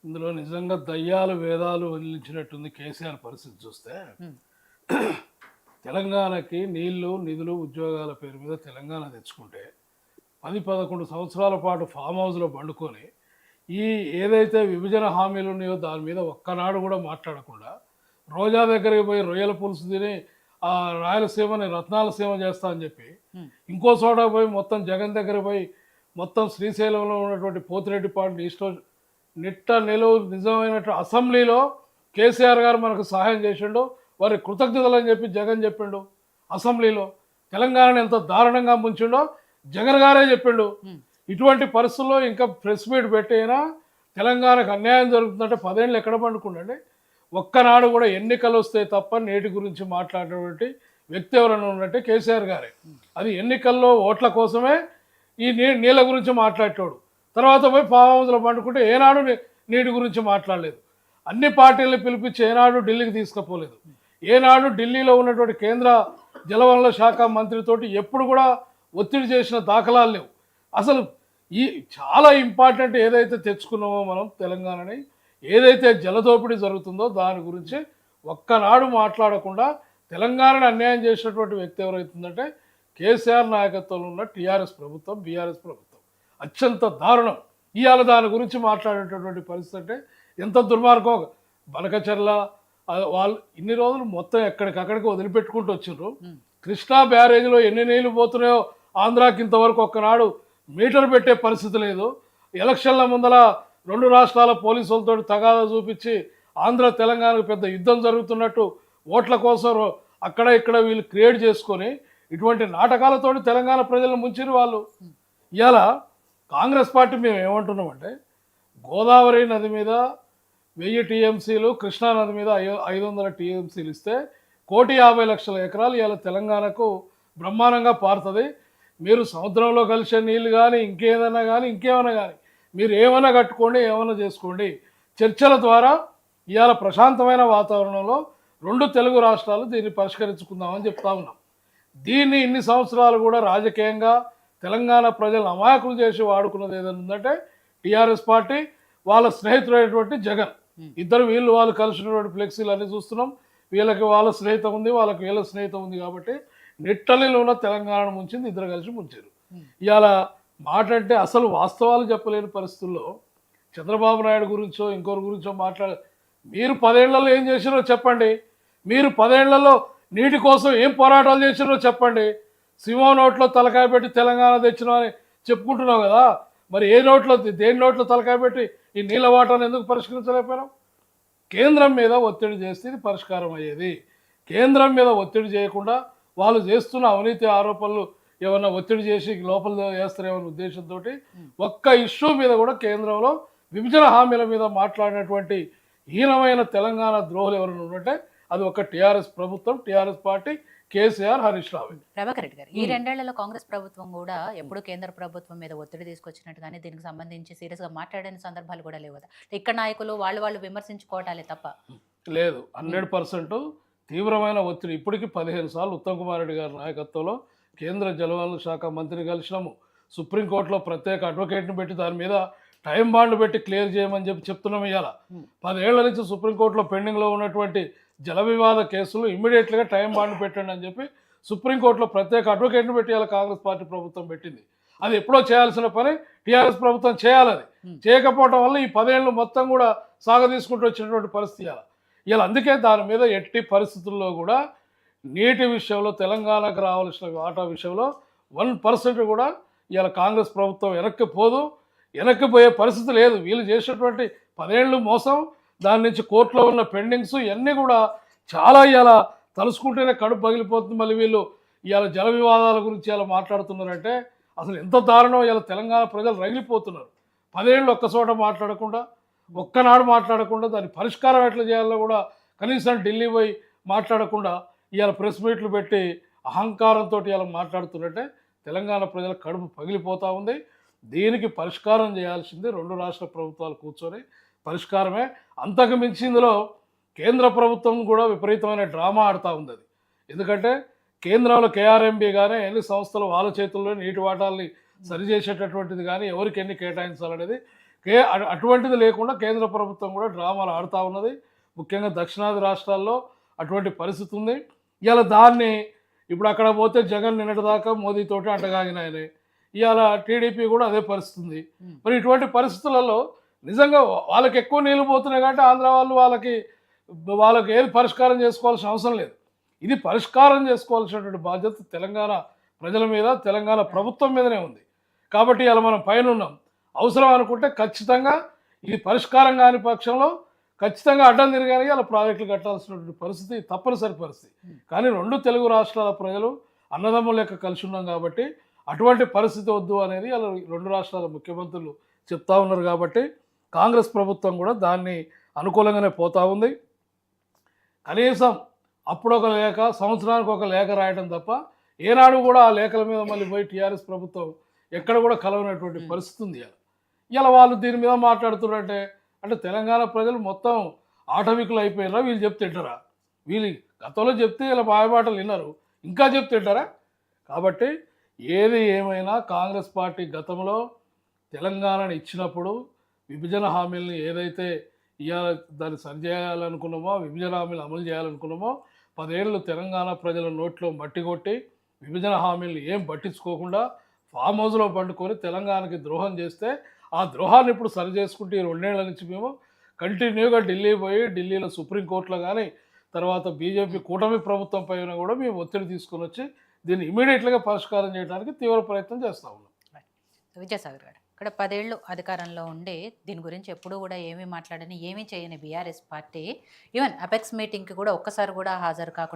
ఇందులో నిజంగా దయ్యాలు వేదాలు వదిలించినట్టుంది కేసీఆర్ పరిస్థితి చూస్తే. హ్మ్. తెలంగాణకి నీళ్లు, నిధులు, ఉద్యోగాల పేరు మీద తెలంగాణ తెచ్చుకుంటే 10-11 సంవత్సరాల పాటు ఫామ్ హౌస్‌లో పండుకొని, ఈ ఏదైతే విభజన హామీలు ఉన్నాయో దాని మీద ఒక్కనాడు కూడా మాట్లాడకుండా, రోజా దగ్గరికి పోయి రొయ్యల పులుసు తిని రాయలసీమని రత్నాల సీమ చేస్తా అని చెప్పి, హ్మ్. ఇంకో చోట పోయి మొత్తం జగన్ దగ్గర పోయి మొత్తం శ్రీశైలంలో ఉన్నటువంటి పోతిరెడ్డిపాడుని నిట్ట నిలువు నిజమైనట్టు అసెంబ్లీలో కేసీఆర్ గారు మనకు సహాయం చేసిండు, వారి కృతజ్ఞతలు అని చెప్పి జగన్ చెప్పిండు. అసెంబ్లీలో తెలంగాణను ఎంత దారుణంగా ముంచిండో జగన్ గారే చెప్పిండు. హ్మ్. ఇటువంటి పరిస్థితుల్లో ఇంకా ప్రెస్ మీట్ పెట్టైనా తెలంగాణకు అన్యాయం జరుగుతుందంటే 10 ఏళ్ళు ఎక్కడ పండుకుండండి. ఒక్కనాడు కూడా ఎన్నికలు వస్తే తప్ప నేటి గురించి మాట్లాడేటువంటి వ్యక్తి ఎవరైనా ఉన్నట్టే కేసీఆర్ గారే. అది ఎన్నికల్లో ఓట్ల కోసమే ఈ నీళ్ళ గురించి మాట్లాడేటోడు. తర్వాత పోయి ఫామ్ హౌస్లో పండుకుంటే ఏనాడు నీటి గురించి మాట్లాడలేదు. అన్ని పార్టీలను పిలిపించి ఏనాడు ఢిల్లీకి తీసుకుపోలేదు. ఏనాడు ఢిల్లీలో ఉన్నటువంటి కేంద్ర జలవనరుల శాఖ మంత్రితోటి ఎప్పుడు కూడా ఒత్తిడి చేసిన దాఖలాలు లేవు. అసలు ఈ చాలా ఇంపార్టెంట్ ఏదైతే తెచ్చుకున్నామో మనం తెలంగాణని, ఏదైతే జలదోపిడీ జరుగుతుందో దాని గురించి ఒక్కనాడు మాట్లాడకుండా తెలంగాణని అన్యాయం చేసినటువంటి వ్యక్తి ఎవరైతుందంటే కేసీఆర్ నాయకత్వంలో ఉన్న టీఆర్ఎస్ ప్రభుత్వం, బీఆర్ఎస్ ప్రభుత్వం. అత్యంత దారుణం. ఇవాళ దాని గురించి మాట్లాడేటటువంటి పరిస్థితి అంటే ఎంత దుర్మార్గం. బనకచర్ల వాళ్ళు ఇన్ని రోజులు మొత్తం ఎక్కడికక్కడికి వదిలిపెట్టుకుంటూ వచ్చిండ్రు. కృష్ణా బ్యారేజ్లో ఎన్ని నీళ్లు పోతున్నాయో ఆంధ్రాకి ఇంతవరకు ఒక్కనాడు మీటర్ పెట్టే పరిస్థితి లేదు. ఎలక్షన్ల ముందల 2 రాష్ట్రాల పోలీసులతో తగాదా చూపించి ఆంధ్ర తెలంగాణకు పెద్ద యుద్ధం జరుగుతున్నట్టు ఓట్ల కోసం అక్కడ ఇక్కడ వీళ్ళు క్రియేట్ చేసుకొని ఇటువంటి నాటకాలతోటి తెలంగాణ ప్రజలను ముంచిరు వాళ్ళు. ఇవాళ కాంగ్రెస్ పార్టీ మేము ఏమంటున్నామంటే, గోదావరి నది మీద 1000 టీఎంసీలు, కృష్ణా నది మీద 500 టీఎంసీలు ఇస్తే 1,50,00,000 ఎకరాలు ఇవాళ తెలంగాణకు బ్రహ్మాండంగా పారుతుంది. మీరు సముద్రంలో కలిసే నీళ్ళు కానీ ఇంకేమైనా కానీ మీరు ఏమైనా కట్టుకోండి, ఏమైనా చేసుకోండి. చర్చల ద్వారా ఇవాళ ప్రశాంతమైన వాతావరణంలో 2 తెలుగు రాష్ట్రాలు దీన్ని పరిష్కరించుకుందామని చెప్తా ఉన్నాం. దీన్ని ఇన్ని సంవత్సరాలు కూడా రాజకీయంగా తెలంగాణ ప్రజలను అమాయకులు చేసి వాడుకున్నది ఏదైనా ఉందంటే టీఆర్ఎస్ పార్టీ, వాళ్ళ స్నేహితుడైనటువంటి జగన్. ఇద్దరు వాళ్ళు కలిసినటువంటి ఫ్లెక్సీలు అన్నీ చూస్తున్నాం. వీళ్ళకి వాళ్ళ స్నేహితం ఉంది, వాళ్ళకి వీళ్ళ స్నేహితం ఉంది. కాబట్టి నిట్టలిలో ఉన్న తెలంగాణ ముంచింది, ఇద్దరు కలిసి ముంచారు. ఇవాళ మాట అంటే అసలు వాస్తవాలు చెప్పలేని పరిస్థితుల్లో చంద్రబాబు నాయుడు గురించో ఇంకొకరి గురించో మీరు 10 ఏళ్లలో ఏం చేసిరో చెప్పండి. మీరు 10 ఏళ్లలో నీటి కోసం ఏం పోరాటాలు చేసిరో చెప్పండి. సింహం నోట్లో తలకాయ పెట్టి తెలంగాణ తెచ్చినా అని చెప్పుకుంటున్నావు కదా, మరి దేని నోట్లో తలకాయ పెట్టి ఈ నీళ్ళ వాటాను ఎందుకు పరిష్కరించలేకపోయినావు? కేంద్రం మీద ఒత్తిడి చేస్తే ఇది పరిష్కారం అయ్యేది. కేంద్రం మీద ఒత్తిడి చేయకుండా వాళ్ళు చేస్తున్న అవినీతి ఆరోపణలు ఏమన్నా ఒత్తిడి చేసి లోపల వేస్తారేమన్న ఉద్దేశంతో ఒక్క ఇష్యూ మీద కూడా కేంద్రంలో విభజన హామీల మీద మాట్లాడినటువంటి హీనమైన తెలంగాణ ద్రోహులు ఎవరైనా ఉన్నట్టే అది ఒక టీఆర్ఎస్ ప్రభుత్వం, టీఆర్ఎస్ పార్టీ, కేసీఆర్, హరీష్ రావు. ప్రభాకర్ రెడ్డి గారు, ఈ 2 ఏళ్లలో కాంగ్రెస్ ప్రభుత్వం కూడా ఎప్పుడు కేంద్ర ప్రభుత్వం మీద ఒత్తిడి తీసుకొచ్చినట్టు కానీ దీనికి సంబంధించి సీరియస్ గా మాట్లాడిన సందర్భాలు కూడా లేవు కదా. ఇక్కడ నాయకులు వాళ్ళు విమర్శించుకోవటాలే తప్ప లేదు. 100% తీవ్రమైన ఒత్తిడి. ఇప్పటికీ 15 సార్లు ఉత్తమ్ కుమార్ రెడ్డి గారి నాయకత్వంలో కేంద్ర జలవనరుల శాఖ మంత్రిని కలిసినాము. సుప్రీంకోర్టులో ప్రత్యేక అడ్వకేట్ని పెట్టి దాని మీద టైం బాండ్ పెట్టి క్లియర్ చేయమని చెప్తున్నాం. ఇవాళ 10 ఏళ్ల నుంచి సుప్రీంకోర్టులో పెండింగ్లో ఉన్నటువంటి జల వివాద కేసులు ఇమ్మీడియట్గా టైం బాండ్ పెట్టండి అని చెప్పి సుప్రీంకోర్టులో ప్రత్యేక అడ్వకేట్ని పెట్టి ఇలా కాంగ్రెస్ పార్టీ ప్రభుత్వం పెట్టింది. అది ఎప్పుడో చేయాల్సిన పని టీఆర్ఎస్ ప్రభుత్వం చేయాలి. అది చేయకపోవడం వల్ల ఈ 10 ఏళ్ళు మొత్తం కూడా సాగదీసుకుంటూ వచ్చినటువంటి పరిస్థితి ఇలా. అందుకే దాని మీద ఎట్టి పరిస్థితుల్లో కూడా నీటి విషయంలో తెలంగాణకు రావాల్సిన వాటా విషయంలో 1% కూడా ఇలా కాంగ్రెస్ ప్రభుత్వం వెనక్కి పోయే పరిస్థితి లేదు. వీళ్ళు చేసినటువంటి 10 ఏళ్ళు మోసం, దాని నుంచి కోర్టులో ఉన్న పెండింగ్స్ ఇవన్నీ కూడా చాలా ఇవాళ తలుసుకుంటేనే కడుపు పగిలిపోతుంది. మళ్ళీ వీళ్ళు ఇవాళ జల వివాదాల గురించి ఇలా మాట్లాడుతున్నారంటే అసలు ఎంత దారుణం. ఇలా తెలంగాణ ప్రజలు రగిలిపోతున్నారు. 10 ఏళ్ళు ఒక్కచోట మాట్లాడకుండా, ఒక్కనాడు మాట్లాడకుండా, దాని పరిష్కారం ఎట్లా చేయాలో కూడా కనీసం ఢిల్లీ పోయి మాట్లాడకుండా ఇవాళ ప్రెస్ మీట్లు పెట్టి అహంకారంతో ఇలా మాట్లాడుతున్నట్టే తెలంగాణ ప్రజల కడుపు పగిలిపోతూ ఉంది. దీనికి పరిష్కారం చేయాల్సింది 2 రాష్ట్ర ప్రభుత్వాలు కూర్చొని పరిష్కారమే. అంతకు మించి ఇందులో కేంద్ర ప్రభుత్వం కూడా విపరీతమైన డ్రామా ఆడుతూ ఉంది. అది ఎందుకంటే కేంద్రంలో కేఆర్ఎంబీ కానీ ఎన్ని సంస్థలు వాళ్ళ చేతుల్లో నీటి వాటాలని సరిచేసేటటువంటిది కానీ ఎవరికి ఎన్ని కేటాయించాలనేది అటువంటిది లేకుండా కేంద్ర ప్రభుత్వం కూడా డ్రామాలు ఆడుతూ ఉన్నది. ముఖ్యంగా దక్షిణాది రాష్ట్రాల్లో అటువంటి పరిస్థితి ఉంది. ఇవాళ దాన్ని ఇప్పుడు అక్కడ పోతే జగన్ నిన్నటిదాకా మోదీతోటి అంటగాగిన ఆయనే, ఇవాళ టీడీపీ కూడా అదే పరిస్థితి ఉంది. మరి ఇటువంటి పరిస్థితులలో నిజంగా వాళ్ళకి ఎక్కువ నీళ్ళు పోతున్నాయి కాబట్టి ఆంధ్ర వాళ్ళు వాళ్ళకి ఏది పరిష్కారం చేసుకోవాల్సిన అవసరం లేదు. ఇది పరిష్కారం చేసుకోవాల్సినటువంటి బాధ్యత తెలంగాణ ప్రజల మీద, తెలంగాణ ప్రభుత్వం మీదనే ఉంది. కాబట్టి ఇలా మనం పైన ఉన్నాం. అవసరం అనుకుంటే ఖచ్చితంగా ఇది పరిష్కారం కాని పక్షంలో ఖచ్చితంగా అడ్డం తిరగానే అలా ప్రాజెక్టులు కట్టాల్సినటువంటి పరిస్థితి తప్పనిసరి పరిస్థితి. కానీ రెండు తెలుగు రాష్ట్రాల ప్రజలు అన్నదమ్ముల లెక్క కలిసి ఉన్నాం కాబట్టి అటువంటి పరిస్థితి వద్దు అనేది అలా రెండు రాష్ట్రాల ముఖ్యమంత్రులు చెప్తా ఉన్నారు. కాబట్టి కాంగ్రెస్ ప్రభుత్వం కూడా దాన్ని అనుకూలంగానే పోతూ ఉంది. కనీసం అప్పుడొక లేఖ, సంవత్సరానికి ఒక లేఖ రాయడం తప్ప ఏనాడు కూడా ఆ లేఖల మీద మళ్ళీ పోయి టీఆర్ఎస్ ప్రభుత్వం ఎక్కడ కూడా కలవనటువంటి పరిస్థితి ఉంది. ఇలా వాళ్ళు దీని మీద మాట్లాడుతున్నారంటే అంటే తెలంగాణ ప్రజలు మొత్తం ఆటవికులు అయిపోయినారా? వీళ్ళు చెప్తుంటారా? వీళ్ళు గతంలో చెప్తే ఇలా మాయమాటలు విన్నారు, ఇంకా చెప్తుంటారా? కాబట్టి ఏది ఏమైనా కాంగ్రెస్ పార్టీ గతంలో తెలంగాణను ఇచ్చినప్పుడు విభజన హామీలను ఏదైతే దాన్ని సరిచేయాలనుకున్నామో, విభజన హామీలు అమలు చేయాలనుకున్నామో 10 ఏళ్ళు తెలంగాణ ప్రజల నోట్లో మట్టి కొట్టి విభజన హామీలను ఏం పట్టించుకోకుండా ఫామ్ హౌస్లో పండుకొని తెలంగాణకి ద్రోహం చేస్తే ఆ ద్రోహాన్ని ఇప్పుడు సరి చేసుకుంటే ఈ 2 ఏళ్ల నుంచి మేము కంటిన్యూగా ఢిల్లీ పోయి ఢిల్లీలో సుప్రీంకోర్టులో కానీ తర్వాత బీజేపీ కూటమి ప్రభుత్వం పైన కూడా మేము ఒత్తిడి తీసుకొని వచ్చి దీన్ని ఇమీడియట్గా పరిష్కారం చేయడానికి తీవ్ర ప్రయత్నం చేస్తూ ఉన్నాం. విద్యాసాగర్ గారు, ఇక్కడ 10 ఏళ్ళు అధికారంలో ఉండి దీని గురించి ఎప్పుడూ కూడా ఏమీ మాట్లాడని, ఏమీ చేయని బీఆర్ఎస్ పార్టీ ఈవెన్ అపెక్స్ మీటింగ్కి కూడా ఒక్కసారి కూడా హాజరు కాకుండా